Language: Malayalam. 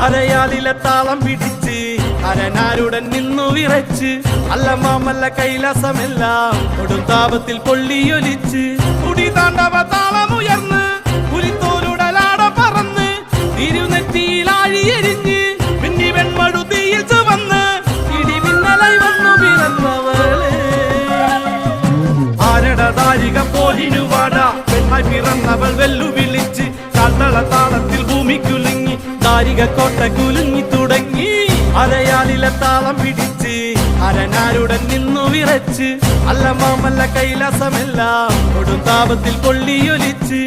അരയാലിലെ താളം പിടിച്ച് അരനാരുടൻ നിന്നു വിറച്ച് അല്ല മാമല്ല കൈലാസമെല്ലാം കൊടുങ്കാപത്തിൽ പൊള്ളിയൊലിച്ച് കുടി താണ്ടവ താളമുയർന്ന് പുലിത്തോലുടലാട പറന്ന് തിരുനെറ്റിയിലാഴിയെരിഞ്ഞ് മിന്നി വെൺമടുതിയിൽ ചുവന്ന് ഇടിമിന്നലായി വന്നു പിറന്നവളെ ആരടതാരിക പോലിനുവാട പെണ്ണായി പിറന്നവൾ വെല്ലുവിളിച്ച് കാത്തള താളത്തിൽ ഭൂമി കുലുങ്ങി താരിക കോട്ട കുലുങ്ങി തുടങ്ങി അരയാലിലെ താളം പിടിച്ച് അരനാരുടൻ നിന്നു വിറച്ച് അല്ല മാമല്ല കൈലാസമെല്ലാം കൊടുങ്കാപത്തിൽ പൊള്ളിയൊലിച്ച്